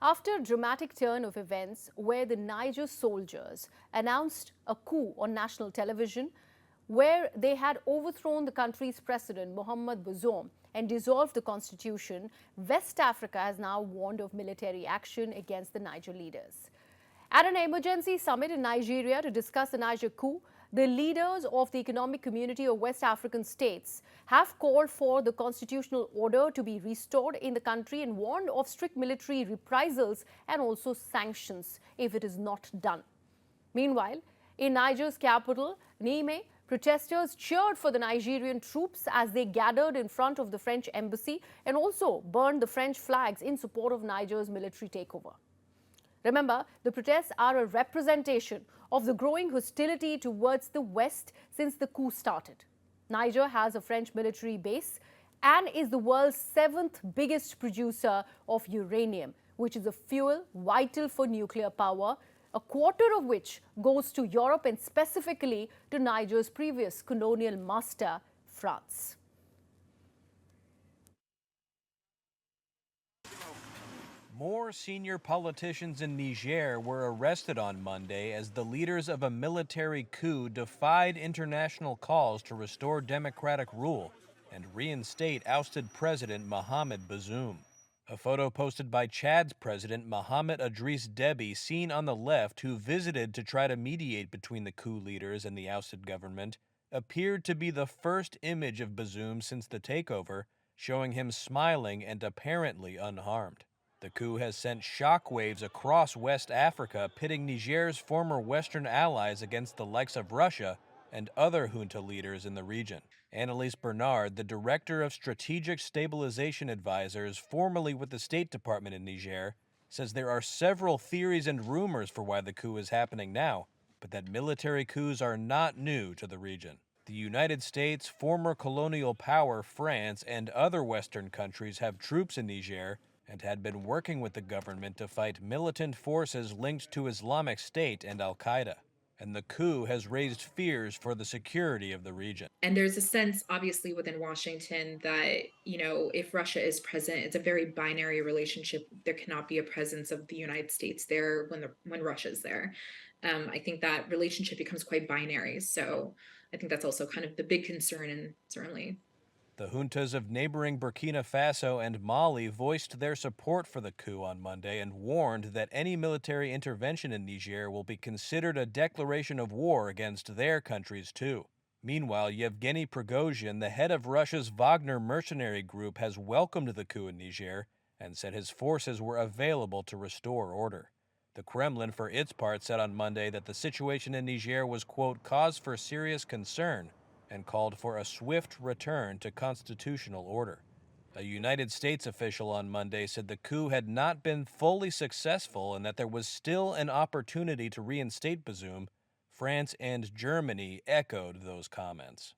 After a dramatic turn of events where the Niger soldiers announced a coup on national television, where they had overthrown the country's president, Mohamed Bazoum, and dissolved the constitution, West Africa has now warned of military action against the Niger leaders. At an emergency summit in Nigeria to discuss the Niger coup, the leaders of the Economic Community of West African States have called for the constitutional order to be restored in the country and warned of strict military reprisals and also sanctions if it is not done. Meanwhile, in Niger's capital, Niamey, protesters cheered for the Nigerian troops as they gathered in front of the French embassy and also burned the French flags in support of Niger's military takeover. Remember, the protests are a representation of the growing hostility towards the West since the coup started. Niger has a French military base and is the world's seventh biggest producer of uranium, which is a fuel vital for nuclear power, a quarter of which goes to Europe and specifically to Niger's previous colonial master, France. More senior politicians in Niger were arrested on Monday as the leaders of a military coup defied international calls to restore democratic rule and reinstate ousted President Mohamed Bazoum. A photo posted by Chad's president Mohamed Idriss Deby, seen on the left, who visited to try to mediate between the coup leaders and the ousted government, appeared to be the first image of Bazoum since the takeover, showing him smiling and apparently unharmed. The coup has sent shockwaves across West Africa, pitting Niger's former Western allies against the likes of Russia and other junta leaders in the region. Annalise Bernard, the director of Strategic Stabilization Advisors, formerly with the State Department in Niger, says there are several theories and rumors for why the coup is happening now, but that military coups are not new to the region. The United States, former colonial power France, and other Western countries have troops in Niger and had been working with the government to fight militant forces linked to Islamic State and al-Qaeda. And the coup has raised fears for the security of the region. And there's a sense, obviously, within Washington that, if Russia is present, it's a very binary relationship. There cannot be a presence of the United States there when Russia's there. I think that relationship becomes quite binary. So I think that's also kind of the big concern, and certainly the juntas of neighboring Burkina Faso and Mali voiced their support for the coup on Monday and warned that any military intervention in Niger will be considered a declaration of war against their countries too. Meanwhile, Yevgeny Prigozhin, the head of Russia's Wagner mercenary group, has welcomed the coup in Niger and said his forces were available to restore order. The Kremlin, for its part, said on Monday that the situation in Niger was, quote, cause for serious concern, and called for a swift return to constitutional order. A United States official on Monday said the coup had not been fully successful and that there was still an opportunity to reinstate Bazoum. France and Germany echoed those comments.